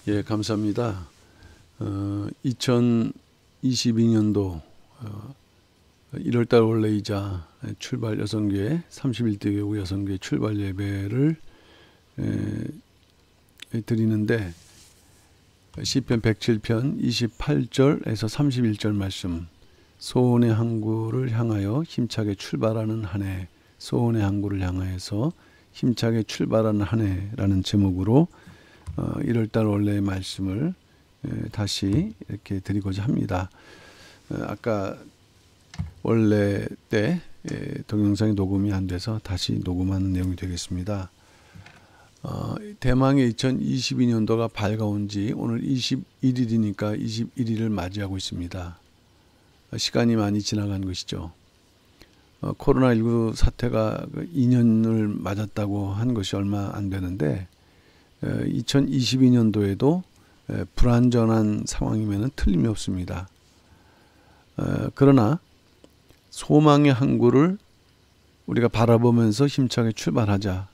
예, 감사합니다. 2022년도 1월달 원래이자 출발 여성교회 31대 교구 여성교회 출발 예배를 드리는데 시편 107편 28절에서 31절 말씀, 소원의 항구를 향하여 힘차게 출발하는 한 해, 소원의 항구를 향하여서 힘차게 출발하는 한 해라는 제목으로 1월달 원래의 말씀을 다시 이렇게 드리고자 합니다. 아까 원래 때 동영상이 녹음이 안 돼서 다시 녹음하는 내용이 되겠습니다. 대망의 2022년도가 밝아온 지 오늘 21일이니까 21일을 맞이하고 있습니다. 시간이 많이 지나간 것이죠. 코로나19 사태가 2년을 맞았다고 한 것이 얼마 안 되는데 2022년도에도 불완전한 상황이면 틀림이 없습니다. 그러나 소망의 항구를 우리가 바라보면서 힘차게 출발하자.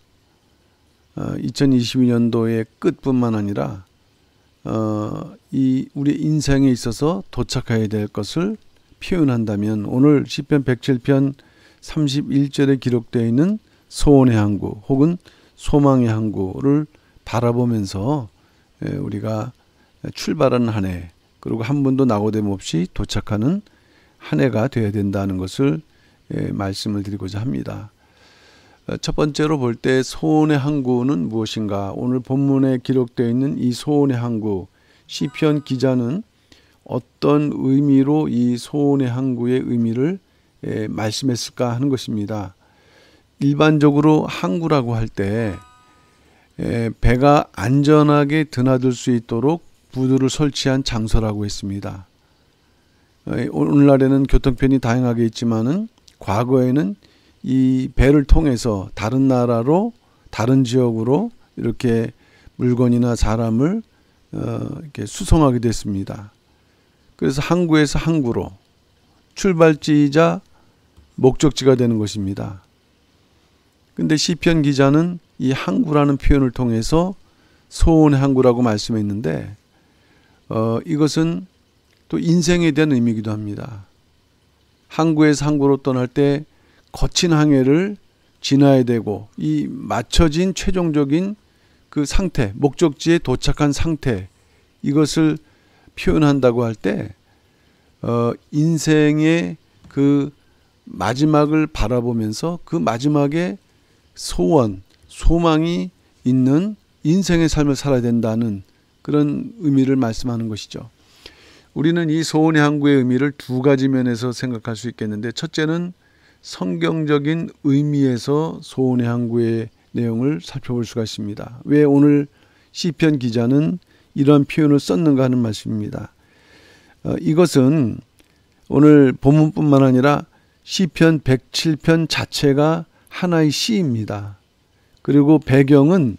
2022년도의 끝뿐만 아니라 우리 인생에 있어서 도착해야 될 것을 표현한다면 오늘 시편 107편 31절에 기록되어 있는 소원의 항구 혹은 소망의 항구를 바라보면서 우리가 출발하는 한 해, 그리고 한 번도 낙오됨 없이 도착하는 한 해가 되어야 된다는 것을 말씀을 드리고자 합니다. 첫 번째로 볼 때 소원의 항구는 무엇인가? 오늘 본문에 기록되어 있는 이 소원의 항구, 시편 기자는 어떤 의미로 이 소원의 항구의 의미를 말씀했을까 하는 것입니다. 일반적으로 항구라고 할 때 배가 안전하게 드나들 수 있도록 부두를 설치한 장소라고 했습니다. 오늘날에는 교통편이 다양하게 있지만은 과거에는 이 배를 통해서 다른 나라로 다른 지역으로 이렇게 물건이나 사람을 이렇게 수송하게 됐습니다. 그래서 항구에서 항구로 출발지이자 목적지가 되는 것입니다. 근데 시편 기자는 이 항구라는 표현을 통해서 소원의 항구라고 말씀했는데 이것은 또 인생에 대한 의미이기도 합니다. 항구에서 항구로 떠날 때 거친 항해를 지나야 되고 이 맞춰진 최종적인 그 상태, 목적지에 도착한 상태, 이것을 표현한다고 할 때 인생의 그 마지막을 바라보면서 그 마지막에 소원, 소망이 있는 인생의 삶을 살아야 된다는 그런 의미를 말씀하는 것이죠. 우리는 이 소원의 항구의 의미를 두 가지 면에서 생각할 수 있겠는데, 첫째는 성경적인 의미에서 소원의 항구의 내용을 살펴볼 수가 있습니다. 왜 오늘 시편 기자는 이러한 표현을 썼는가 하는 말씀입니다. 이것은 오늘 본문뿐만 아니라 시편 107편 자체가 하나의 시입니다. 그리고 배경은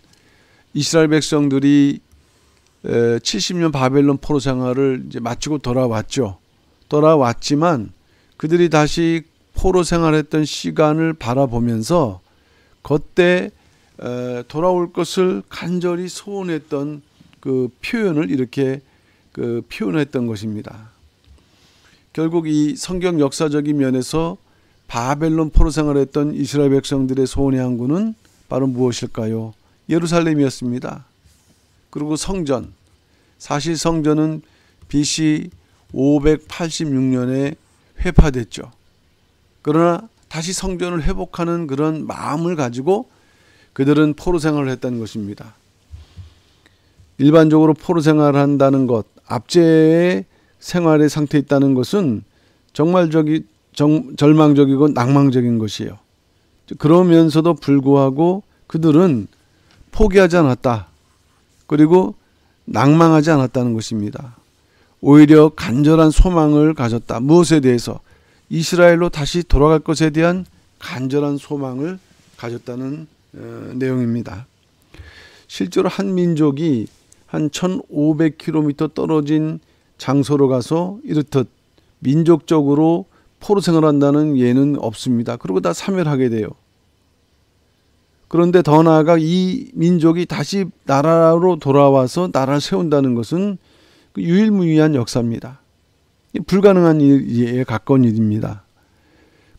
이스라엘 백성들이 70년 바벨론 포로 생활을 이제 마치고 돌아왔죠. 돌아왔지만 그들이 다시 포로 생활했던 시간을 바라보면서 그때 돌아올 것을 간절히 소원했던 그 표현을 이렇게 표현했던 것입니다. 결국 이 성경 역사적인 면에서 바벨론 포로 생활했던 이스라엘 백성들의 소원의 항구는 바로 무엇일까요? 예루살렘이었습니다. 그리고 성전, 사실 성전은 BC 586년에 회파됐죠. 그러나 다시 성전을 회복하는 그런 마음을 가지고 그들은 포로 생활을 했다는 것입니다. 일반적으로 포로 생활을 한다는 것, 압제의 생활의 상태에 있다는 것은 정말 절망적이고 낭망적인 것이에요. 그러면서도 불구하고 그들은 포기하지 않았다. 그리고 낭망하지 않았다는 것입니다. 오히려 간절한 소망을 가졌다. 무엇에 대해서? 이스라엘로 다시 돌아갈 것에 대한 간절한 소망을 가졌다는 내용입니다. 실제로 한 민족이 한 1500km 떨어진 장소로 가서 이렇듯 민족적으로 포로 생활한다는 예는 없습니다. 그리고 다 사멸하게 돼요. 그런데 더 나아가 이 민족이 다시 나라로 돌아와서 나라를 세운다는 것은 유일무이한 역사입니다. 불가능한 일에 가까운 일입니다.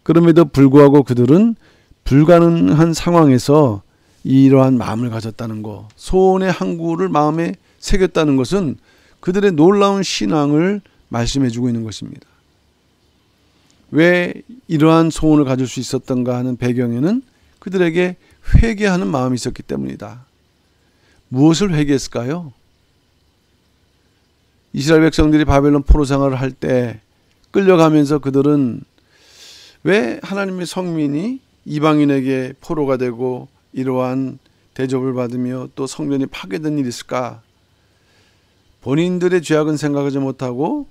그럼에도 불구하고 그들은 불가능한 상황에서 이러한 마음을 가졌다는 것, 소원의 항구를 마음에 새겼다는 것은 그들의 놀라운 신앙을 말씀해주고 있는 것입니다. 왜 이러한 소원을 가질 수 있었던가 하는 배경에는 그들에게 회개하는 마음이 있었기 때문이다. 무엇을 회개했을까요? 이스라엘 백성들이 바벨론 포로 생활을 할 때 끌려가면서 그들은 왜 하나님의 성민이 이방인에게 포로가 되고 이러한 대접을 받으며 또 성전이 파괴된 일이 있을까? 본인들의 죄악은 생각하지 못하고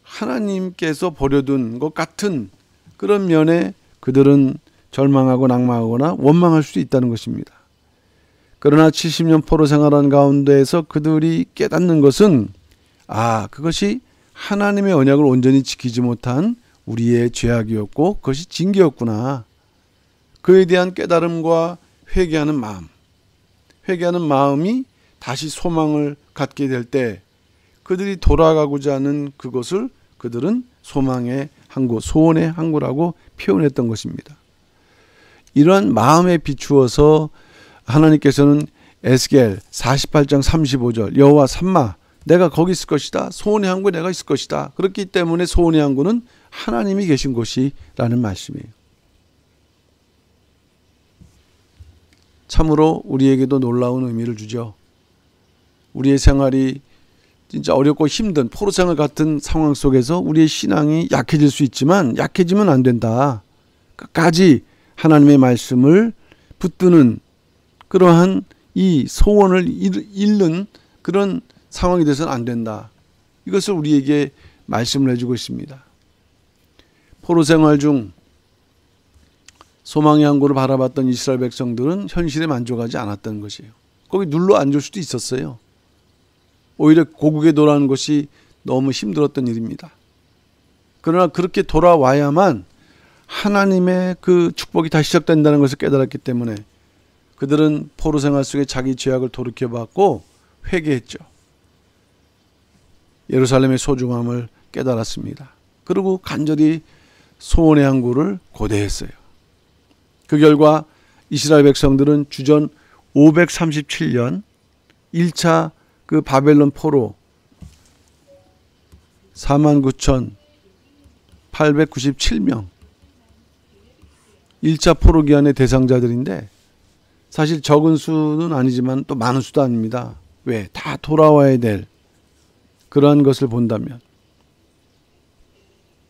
하나님께서 버려둔 것 같은 그런 면에 그들은 절망하고 낙망하거나 원망할 수도 있다는 것입니다. 그러나 70년 포로 생활한 가운데에서 그들이 깨닫는 것은 그것이 하나님의 언약을 온전히 지키지 못한 우리의 죄악이었고 그것이 징계였구나. 그에 대한 깨달음과 회개하는 마음이 다시 소망을 갖게 될 때 그들이 돌아가고자 하는 그것을 그들은 소망의 항구, 소원의 항구라고 표현했던 것입니다. 이러한 마음에 비추어서 하나님께서는 에스겔 48장 35절 여호와 삼마 내가 거기 있을 것이다. 소원의 항구에 내가 있을 것이다. 그렇기 때문에 소원의 항구는 하나님이 계신 곳이라는 말씀이에요. 참으로 우리에게도 놀라운 의미를 주죠. 우리의 생활이 진짜 어렵고 힘든 포로생활 같은 상황 속에서 우리의 신앙이 약해질 수 있지만 약해지면 안 된다. 끝까지 하나님의 말씀을 붙드는 그러한 이 소원을 잃는 그런 상황이 돼서는 안 된다. 이것을 우리에게 말씀을 해주고 있습니다. 포로생활 중 소망의 항구를 바라봤던 이스라엘 백성들은 현실에 만족하지 않았다는 것이에요. 거기 눌러 앉을 수도 있었어요. 오히려 고국에 돌아가는 것이 너무 힘들었던 일입니다. 그러나 그렇게 돌아와야만 하나님의 그 축복이 다시 시작된다는 것을 깨달았기 때문에 그들은 포로 생활 속에 자기 죄악을 돌이켜봤고 회개했죠. 예루살렘의 소중함을 깨달았습니다. 그리고 간절히 소원의 항구를 고대했어요. 그 결과 이스라엘 백성들은 주전 537년 1차 그 바벨론 포로 49,897명 1차 포로 기한의 대상자들인데 사실 적은 수는 아니지만 또 많은 수도 아닙니다. 왜? 다 돌아와야 될 그러한 것을 본다면.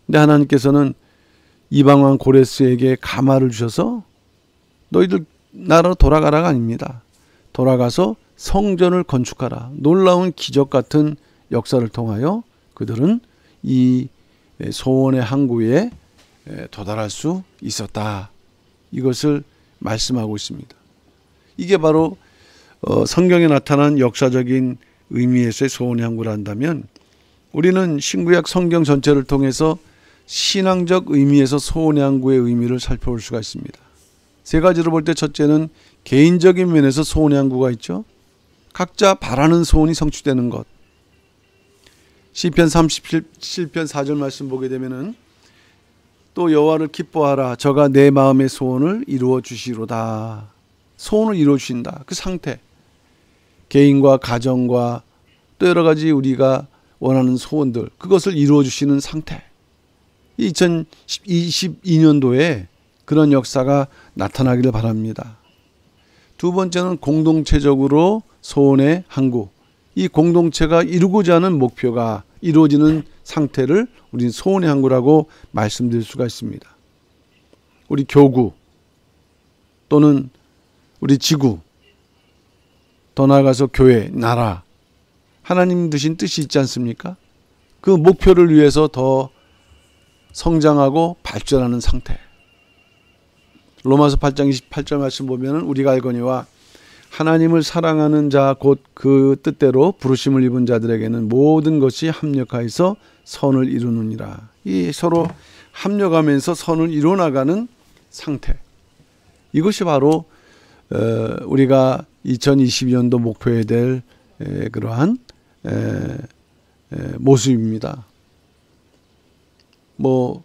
근데 하나님께서는 이방왕 고레스에게 가마를 주셔서 너희들 나라로 돌아가라가 아닙니다. 돌아가서 성전을 건축하라. 놀라운 기적 같은 역사를 통하여 그들은 이 소원의 항구에 도달할 수 있었다. 이것을 말씀하고 있습니다. 이게 바로 성경에 나타난 역사적인 의미에서의 소원의 항구라 한다면 우리는 신구약 성경 전체를 통해서 신앙적 의미에서 소원의 항구의 의미를 살펴볼 수가 있습니다. 세 가지로 볼 때 첫째는 개인적인 면에서 소원의 항구가 있죠. 각자 바라는 소원이 성취되는 것. 시편 37편 4절 말씀 보게 되면은 또 여호와를 기뻐하라. 저가 내 마음의 소원을 이루어 주시로다. 소원을 이루어 주신다. 그 상태. 개인과 가정과 또 여러 가지 우리가 원하는 소원들. 그것을 이루어 주시는 상태. 2022년도에 그런 역사가 나타나기를 바랍니다. 두 번째는 공동체적으로 소원의 항구. 이 공동체가 이루고자 하는 목표가 이루어지는 상태를 우리는 소원의 항구라고 말씀드릴 수가 있습니다. 우리 교구 또는 우리 지구, 더 나아가서 교회, 나라, 하나님 두신 뜻이 있지 않습니까? 그 목표를 위해서 더 성장하고 발전하는 상태. 로마서 8장 28절 말씀 보면은 우리가 알거니와 하나님을 사랑하는 자 곧 그 뜻대로 부르심을 입은 자들에게는 모든 것이 합력하여서 선을 이루느니라. 이 서로 합력하면서 선을 이루어나가는 상태. 이것이 바로 우리가 2022년도 목표해야 될 그러한 모습입니다. 뭐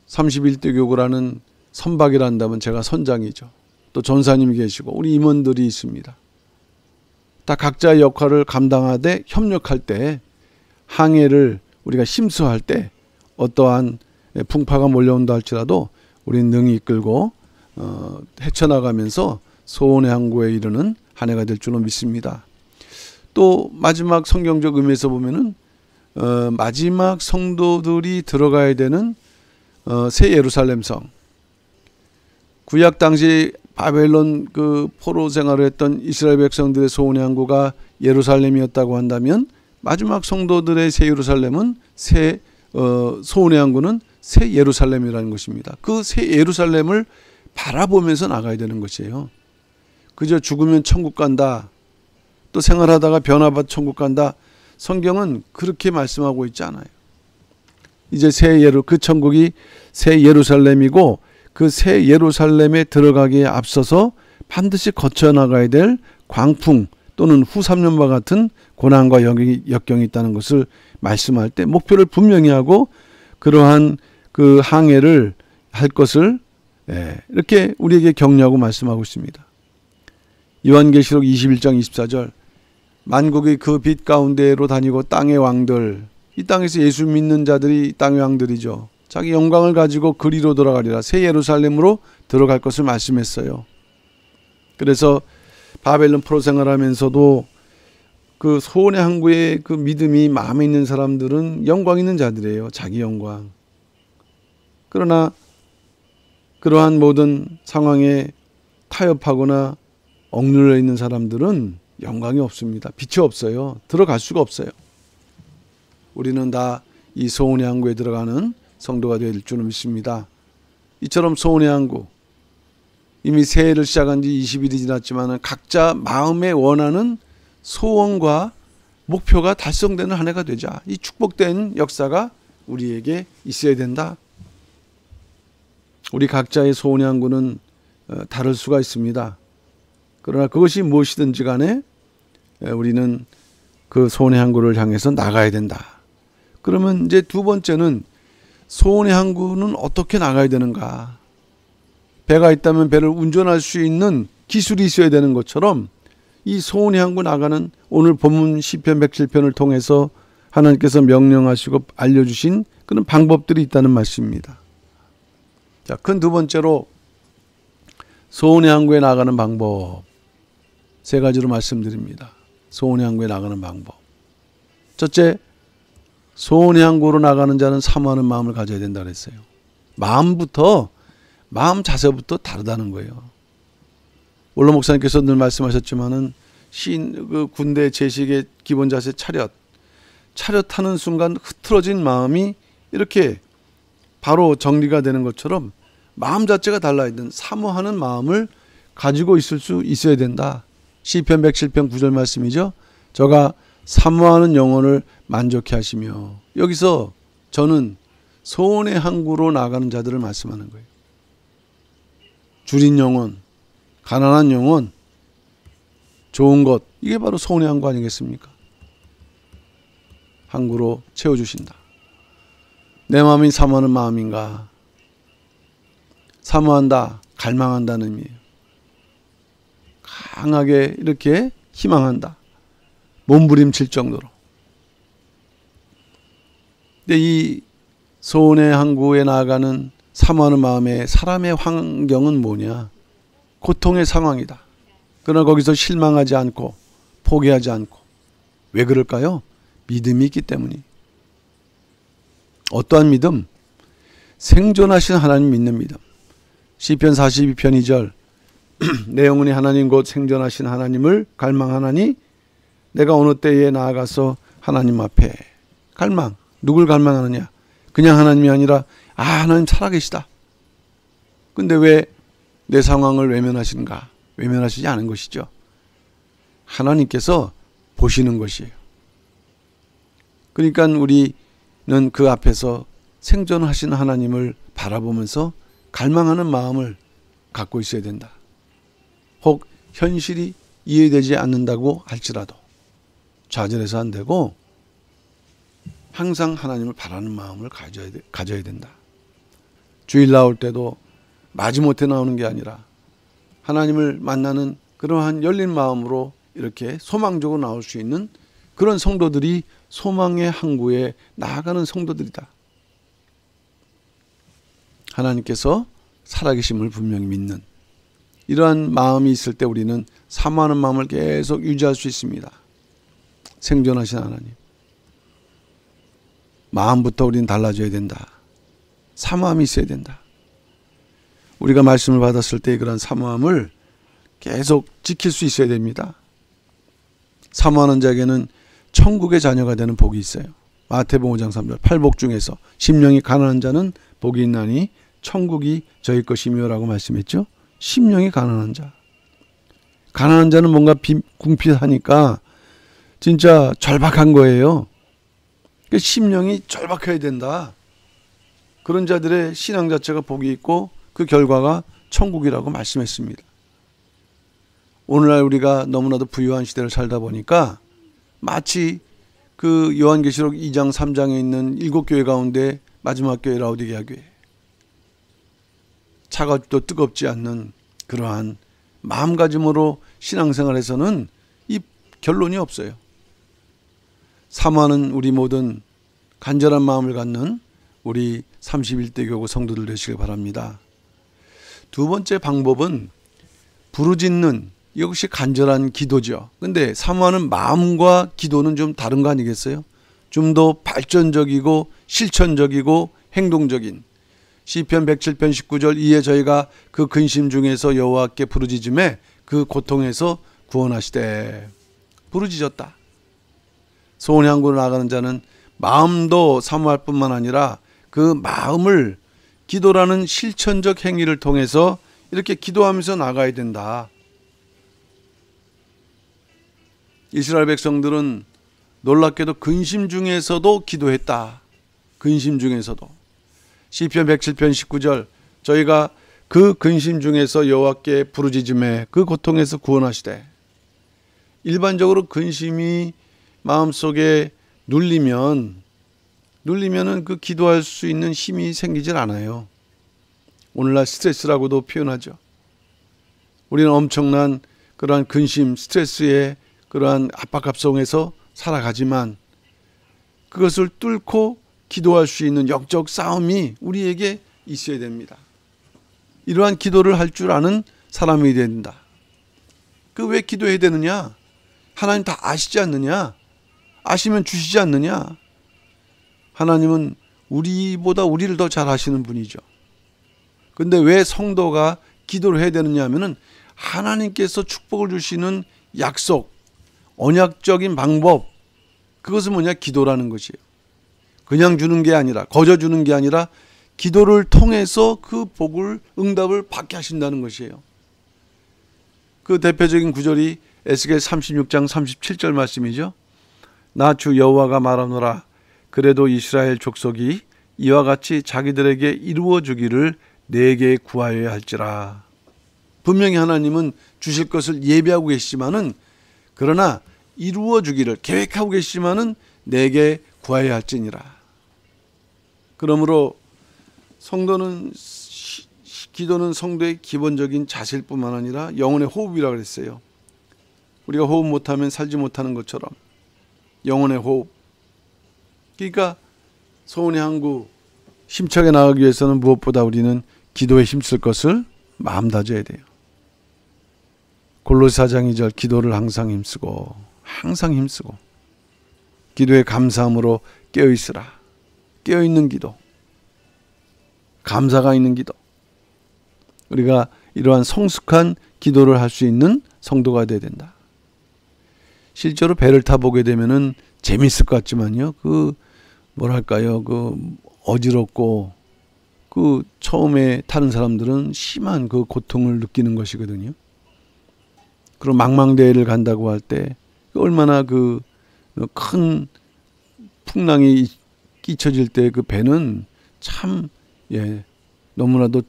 31대 교구라는 선박이라 한다면 제가 선장이죠. 또 전사님이 계시고 우리 임원들이 있습니다. 다 각자의 역할을 감당하되 협력할 때, 항해를 우리가 힘수할 때 어떠한 풍파가 몰려온다 할지라도 우리는 능히 이끌고 헤쳐나가면서 소원의 항구에 이르는 한 해가 될 줄로 믿습니다. 또 마지막 성경적 의미에서 보면은 마지막 성도들이 들어가야 되는 새 예루살렘 성. 구약 당시 바벨론 그 포로 생활을 했던 이스라엘 백성들의 소원의 항구가 예루살렘이었다고 한다면, 마지막 성도들의 새 예루살렘은 소원의 항구는 새 예루살렘이라는 것입니다. 그 새 예루살렘을 바라보면서 나가야 되는 것이에요. 그저 죽으면 천국 간다, 또 생활하다가 변화받아 천국 간다, 성경은 그렇게 말씀하고 있지 않아요. 이제 그 천국이 새 예루살렘이고, 그 새 예루살렘에 들어가기에 앞서서 반드시 거쳐나가야 될 광풍 또는 후 3년과 같은 고난과 역경이 있다는 것을 말씀할 때 목표를 분명히 하고 그러한 그 항해를 할 것을 이렇게 우리에게 격려하고 말씀하고 있습니다. 요한계시록 21장 24절, 만국의 그 빛 가운데로 다니고 땅의 왕들, 이 땅에서 예수 믿는 자들이 땅의 왕들이죠. 자기 영광을 가지고 그리로 돌아가리라, 새 예루살렘으로 들어갈 것을 말씀했어요. 그래서 바벨론 포로 생활하면서도 그 소원의 항구의 그 믿음이 마음에 있는 사람들은 영광 있는 자들이에요. 자기 영광. 그러나 그러한 모든 상황에 타협하거나 억눌려 있는 사람들은 영광이 없습니다. 빛이 없어요. 들어갈 수가 없어요. 우리는 다 이 소원의 항구에 들어가는 성도가 될 줄을 믿습니다. 이처럼 소원의 항구, 이미 새해를 시작한 지 20일이 지났지만 각자 마음에 원하는 소원과 목표가 달성되는 한 해가 되자, 이 축복된 역사가 우리에게 있어야 된다. 우리 각자의 소원의 항구는 다를 수가 있습니다. 그러나 그것이 무엇이든지 간에 우리는 그 소원의 항구를 향해서 나가야 된다. 그러면 이제 두 번째는 소원의 항구는 어떻게 나가야 되는가. 배가 있다면 배를 운전할 수 있는 기술이 있어야 되는 것처럼 이 소원의 항구 나가는 오늘 본문 시편 107편을 통해서 하나님께서 명령하시고 알려주신 그런 방법들이 있다는 말씀입니다. 자, 큰 두 번째로 소원의 항구에 나가는 방법 세 가지로 말씀드립니다. 소원의 항구에 나가는 방법. 첫째, 소원의 항구로 나가는 자는 사모하는 마음을 가져야 된다 그랬어요. 마음 자세부터 다르다는 거예요. 원로 목사님께서 늘 말씀하셨지만은 그 군대 제식의 기본 자세 차렷하는 순간 흐트러진 마음이 이렇게 바로 정리가 되는 것처럼 마음 자체가 달라야 된다. 사모하는 마음을 가지고 있을 수 있어야 된다. 시편 107편 9절 말씀이죠. 저가 사모하는 영혼을 만족해 하시며, 여기서 저는 소원의 항구로 나가는 자들을 말씀하는 거예요. 줄인 영혼, 가난한 영혼, 좋은 것, 이게 바로 소원의 항구 아니겠습니까? 항구로 채워주신다. 내 마음이 사모하는 마음인가? 사모한다, 갈망한다는 의미예요. 강하게 이렇게 희망한다. 몸부림칠 정도로. 근데 이 소원의 항구에 나아가는 사모하는 마음의 사람의 환경은 뭐냐? 고통의 상황이다. 그러나 거기서 실망하지 않고 포기하지 않고. 왜 그럴까요? 믿음이 있기 때문이. 어떠한 믿음? 생존하신 하나님 믿는 믿음. 시편 42편 2절, 내 영혼이 하나님 곧 생존하신 하나님을 갈망하나니 내가 어느 때에 나아가서 하나님 앞에. 갈망. 누굴 갈망하느냐? 그냥 하나님이 아니라 하나님 살아계시다. 근데 왜 내 상황을 외면하시는가? 외면하시지 않은 것이죠. 하나님께서 보시는 것이에요. 그러니까 우리는 그 앞에서 생존하신 하나님을 바라보면서 갈망하는 마음을 갖고 있어야 된다. 현실이 이해되지 않는다고 할지라도 좌절해서 안 되고 항상 하나님을 바라는 마음을 가져야 된다. 주일 나올 때도 마지못해 나오는 게 아니라 하나님을 만나는 그러한 열린 마음으로 이렇게 소망적으로 나올 수 있는 그런 성도들이 소망의 항구에 나아가는 성도들이다. 하나님께서 살아계심을 분명히 믿는 이러한 마음이 있을 때 우리는 사모하는 마음을 계속 유지할 수 있습니다. 생존하신 하나님. 마음부터 우리는 달라져야 된다. 사모함이 있어야 된다. 우리가 말씀을 받았을 때 그런 사모함을 계속 지킬 수 있어야 됩니다. 사모하는 자에게는 천국의 자녀가 되는 복이 있어요. 마태복음 5장 3절 팔복 중에서 심령이 가난한 자는 복이 있나니 천국이 저희 것이며 라고 말씀했죠. 심령이 가난한 자. 가난한 자는 뭔가 궁핍하니까 진짜 절박한 거예요. 심령이 절박해야 된다. 그런 자들의 신앙 자체가 복이 있고 그 결과가 천국이라고 말씀했습니다. 오늘날 우리가 너무나도 부유한 시대를 살다 보니까 마치 그 요한계시록 2장 3장에 있는 7교회 가운데 마지막 교회 라오디게아 교회, 차갑도 뜨겁지 않는 그러한 마음가짐으로 신앙생활에서는 이 결론이 없어요. 사모하는 우리 모든 간절한 마음을 갖는 우리 31대 교구 성도들 되시길 바랍니다. 두 번째 방법은 부르짖는, 이것이 간절한 기도죠. 근데 사모하는 마음과 기도는 좀 다른 거 아니겠어요? 좀 더 발전적이고 실천적이고 행동적인 시편 107편 19절 이에 저희가 그 근심 중에서 여호와께 부르짖음에 그 고통에서 구원하시되. 부르짖었다. 소원의 항구로 나가는 자는 마음도 사모할 뿐만 아니라 그 마음을 기도라는 실천적 행위를 통해서 이렇게 기도하면서 나가야 된다. 이스라엘 백성들은 놀랍게도 근심 중에서도 기도했다. 근심 중에서도. 시편 107편 19절 저희가 그 근심 중에서 여호와께 부르짖음에 그 고통에서 구원하시되. 일반적으로 근심이 마음속에 눌리면은 그 기도할 수 있는 힘이 생기질 않아요. 오늘날 스트레스라고도 표현하죠. 우리는 엄청난 그러한 근심, 스트레스의 그러한 압박감 속에서 살아가지만 그것을 뚫고 기도할 수 있는 영적 싸움이 우리에게 있어야 됩니다. 이러한 기도를 할 줄 아는 사람이 된다. 그 왜 기도해야 되느냐? 하나님 다 아시지 않느냐? 아시면 주시지 않느냐? 하나님은 우리보다 우리를 더 잘 아시는 분이죠. 근데 왜 성도가 기도를 해야 되느냐 하면은 하나님께서 축복을 주시는 약속, 언약적인 방법, 그것은 뭐냐? 기도라는 것이에요. 그냥 주는 게 아니라, 거저 주는 게 아니라 기도를 통해서 그 복을, 응답을 받게 하신다는 것이에요. 그 대표적인 구절이 에스겔 36장 37절 말씀이죠. 나 주 여호와가 말하노라. 그래도 이스라엘 족속이 이와 같이 자기들에게 이루어 주기를 내게 구하여야 할지라. 분명히 하나님은 주실 것을 예비하고 계시지만은, 그러나 이루어 주기를 계획하고 계시지만은 내게 구하여야 할지니라. 그러므로 성도는, 기도는 성도의 기본적인 자세일 뿐만 아니라 영혼의 호흡이라고 그랬어요. 우리가 호흡 못하면 살지 못하는 것처럼 영혼의 호흡. 그러니까 소원의 항구 힘차게 나가기 위해서는 무엇보다 우리는 기도에 힘쓸 것을 마음 다져야 돼요. 골로새 4장 2절 기도를 항상 힘쓰고 기도에 감사함으로 깨어있으라. 깨어있는 기도, 감사가 있는 기도. 우리가 이러한 성숙한 기도를 할 수 있는 성도가 되어야 된다. 실제로 배를 타보게 되면은 재밌을 것 같지만요, 그 뭐랄까요, 그 어지럽고 그 처음에 타는 사람들은 심한 그 고통을 느끼는 것이거든요. 그리고 망망대해를 간다고 할 때 얼마나 그 큰 풍랑이 끼쳐질 때 그 배는 참 너무나도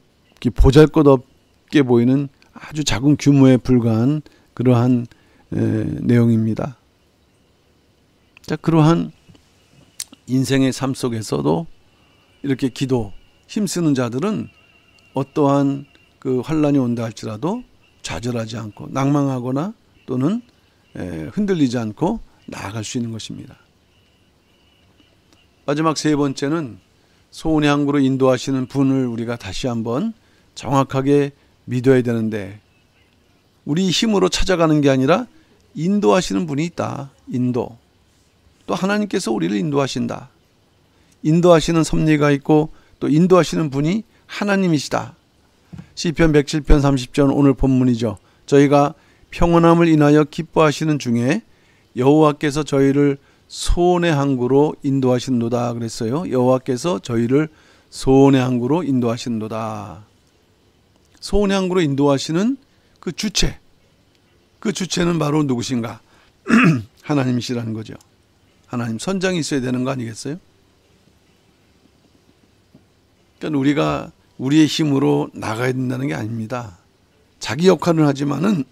보잘것없게 보이는 아주 작은 규모에 불과한 그러한 내용입니다. 자, 그러한 인생의 삶 속에서도 이렇게 기도 힘쓰는 자들은 어떠한 그 환란이 온다 할지라도 좌절하지 않고 낭망하거나 또는 흔들리지 않고 나아갈 수 있는 것입니다. 마지막 세 번째는 소원의 항구로 인도하시는 분을 우리가 다시 한번 정확하게 믿어야 되는데, 우리 힘으로 찾아가는 게 아니라 인도하시는 분이 있다. 인도. 또 하나님께서 우리를 인도하신다. 인도하시는 섭리가 있고 또 인도하시는 분이 하나님이시다. 시편 107편 30절 오늘 본문이죠. 저희가 평안함을 인하여 기뻐하시는 중에 여호와께서 저희를 소원의 항구로 인도하시는도다 그랬어요. 여호와께서 저희를 소원의 항구로 인도하시는도다. 소원의 항구로 인도하시는 그 주체, 그 주체는 바로 누구신가? 하나님이시라는 거죠. 하나님, 선장이 있어야 되는 거 아니겠어요? 그러니까 우리가 우리의 힘으로 나가야 된다는 게 아닙니다. 자기 역할은 하지만은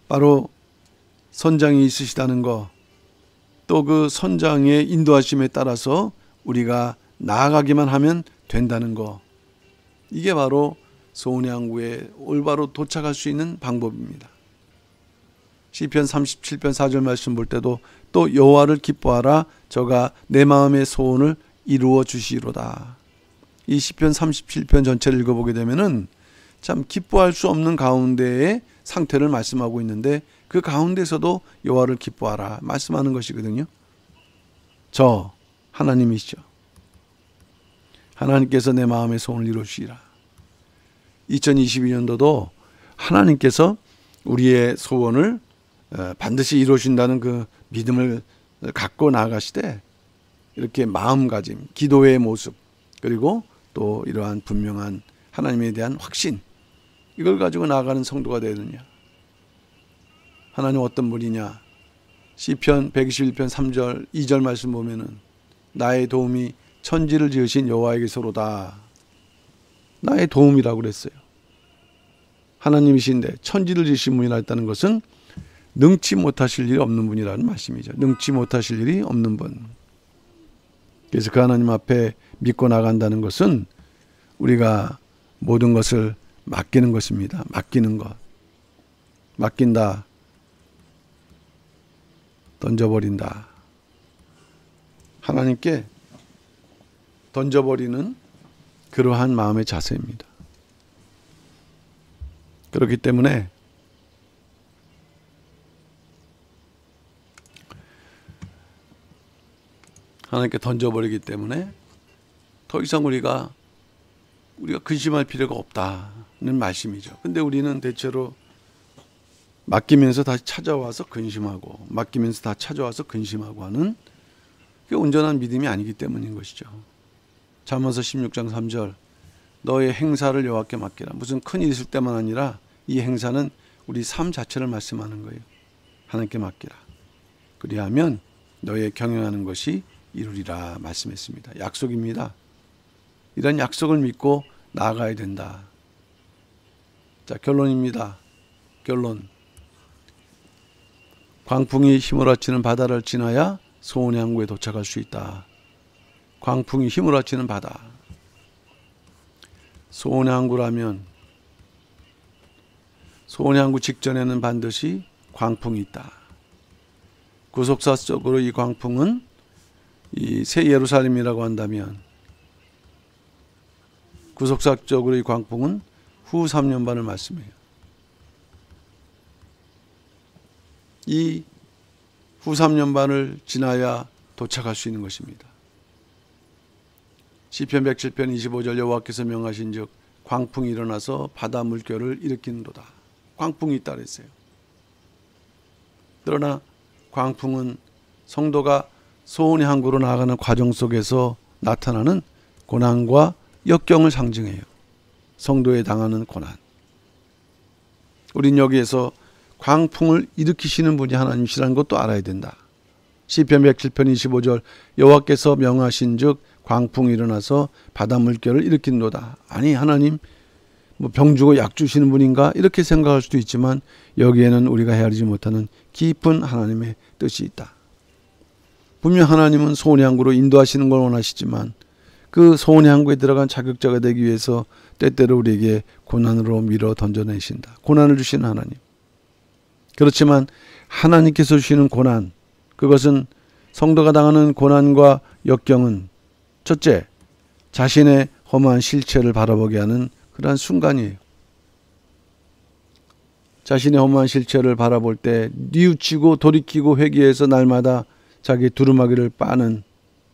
바로 선장이 있으시다는 거, 또 그 선장의 인도하심에 따라서 우리가 나아가기만 하면 된다는 거, 이게 바로 소원의 항구에 올바로 도착할 수 있는 방법입니다. 시편 37편 4절 말씀 볼 때도 또 여호와를 기뻐하라, 저가 내 마음의 소원을 이루어 주시리로다. 이 시편 37편 전체를 읽어보게 되면은 참 기뻐할 수 없는 가운데의 상태를 말씀하고 있는데, 그 가운데서도 여호와를 기뻐하라 말씀하는 것이거든요. 저 하나님이시죠. 하나님께서 내 마음의 소원을 이루어 주시리라. 2022년도도 하나님께서 우리의 소원을 반드시 이루어준다는 그 믿음을 갖고 나아가시되, 이렇게 마음가짐, 기도의 모습, 그리고 또 이러한 분명한 하나님에 대한 확신, 이걸 가지고 나아가는 성도가 되느냐. 하나님 어떤 분이냐. 시편 121편 3절 2절 말씀 보면은 나의 도움이 천지를 지으신 여호와에게서로다. 나의 도움이라고 그랬어요. 하나님이신데 천지를 지으신 분이라 했다는 것은 능치 못하실 일이 없는 분이라는 말씀이죠. 능치 못하실 일이 없는 분. 그래서 그 하나님 앞에 믿고 나간다는 것은 우리가 모든 것을 맡기는 것입니다. 맡기는 것. 맡긴다. 던져버린다. 하나님께 던져버리는 그러한 마음의 자세입니다. 그렇기 때문에 하나님께 던져버리기 때문에 더 이상 우리가 근심할 필요가 없다는 말씀이죠. 근데 우리는 대체로 맡기면서 다시 찾아와서 근심하고, 맡기면서 다 찾아와서 근심하고 하는, 그게 온전한 믿음이 아니기 때문인 것이죠. 잠언서 16장 3절 너의 행사를 여호와께 맡기라. 무슨 큰일 있을 때만 아니라 이 행사는 우리 삶 자체를 말씀하는 거예요. 하나님께 맡기라. 그리하면 너의 경영하는 것이 이루리라 말씀했습니다. 약속입니다. 이런 약속을 믿고 나아가야 된다. 자, 결론입니다. 결론. 광풍이 휘몰아치는 바다를 지나야 소원의 항구에 도착할 수 있다. 광풍이 휘몰아치는 바다. 소원의 항구라면 소원의 항구 직전에는 반드시 광풍이 있다. 구속사적으로 이 광풍은 이 새 예루살렘이라고 한다면, 구속사적으로 이 광풍은 후 3년 반을 말씀해요. 이 후 3년 반을 지나야 도착할 수 있는 것입니다. 시편 107편 25절 여호와께서 명하신즉 광풍이 일어나서 바다 물결을 일으키는도다. 광풍이 있다 그랬어요. 그러나 광풍은 성도가 소원의 항구로 나아가는 과정 속에서 나타나는 고난과 역경을 상징해요. 성도에 당하는 고난. 우린 여기에서 광풍을 일으키시는 분이 하나님이시라는 것도 알아야 된다. 시편 107편 25절 여호와께서 명하신즉 광풍이 일어나서 바다 물결을 일으키는도다. 아니, 하나님 뭐 병 주고 약 주시는 분인가 이렇게 생각할 수도 있지만 여기에는 우리가 헤아리지 못하는 깊은 하나님의 뜻이 있다. 분명 하나님은 소원의 항구로 인도하시는 걸 원하시지만 그 소원의 항구에 들어간 자격자가 되기 위해서 때때로 우리에게 고난으로 밀어 던져내신다. 고난을 주시는 하나님. 그렇지만 하나님께서 주시는 고난, 그것은 성도가 당하는 고난과 역경은 첫째, 자신의 험한 실체를 바라보게 하는 그러한 순간이에요. 자신의 험한 실체를 바라볼 때 뉘우치고 돌이키고 회개해서 날마다 자기 두루마기를 빠는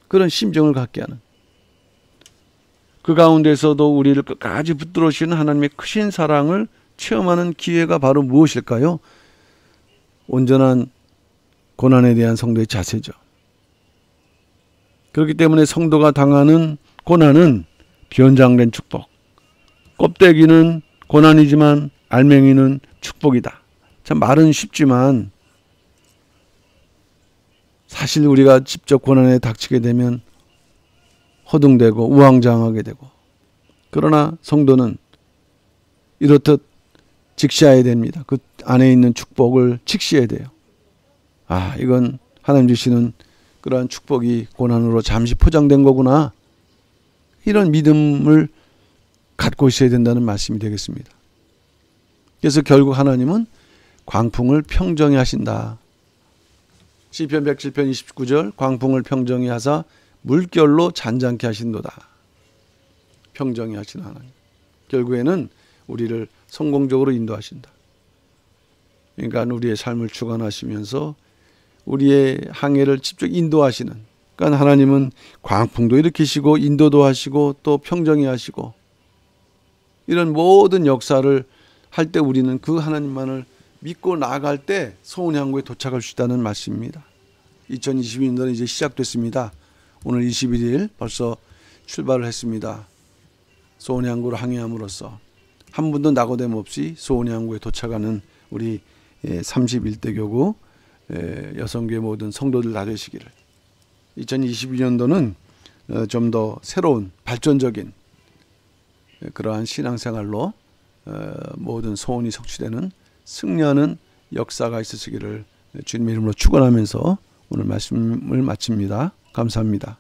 그런 심정을 갖게 하는, 그 가운데서도 우리를 끝까지 붙들어주시는 하나님의 크신 사랑을 체험하는 기회가 바로 무엇일까요? 온전한 고난에 대한 성도의 자세죠. 그렇기 때문에 성도가 당하는 고난은 변장된 축복, 껍데기는 고난이지만 알맹이는 축복이다. 참 말은 쉽지만 사실 우리가 직접 고난에 닥치게 되면 허둥대고 우왕좌왕하게 되고, 그러나 성도는 이렇듯 직시해야 됩니다. 그 안에 있는 축복을 직시해야 돼요. 아, 이건 하나님 주시는 그러한 축복이 고난으로 잠시 포장된 거구나. 이런 믿음을 갖고 있어야 된다는 말씀이 되겠습니다. 그래서 결국 하나님은 광풍을 평정히 하신다. 시편 107편 29절 광풍을 평정히 하사 물결로 잔잔케 하신도다. 평정히 하시는 하나님. 결국에는 우리를 성공적으로 인도하신다. 그러니까 우리의 삶을 주관하시면서 우리의 항해를 직접 인도하시는, 그러니까 하나님은 광풍도 일으키시고 인도도 하시고 또 평정히 하시고 이런 모든 역사를 할 때 우리는 그 하나님만을 믿고 나아갈 때 소원의 항구에 도착할 수 있다는 말씀입니다. 2022년도는 이제 시작됐습니다. 오늘 21일 벌써 출발을 했습니다. 소원의 항구로 항해함으로써 한 분도 낙오됨 없이 소원의 항구에 도착하는 우리 31대 교구 여성교회 모든 성도들 다 되시기를, 2022년도는 좀 더 새로운 발전적인 그러한 신앙생활로 모든 소원이 성취되는 승리하는 역사가 있으시기를 주님의 이름으로 축원하면서 오늘 말씀을 마칩니다. 감사합니다.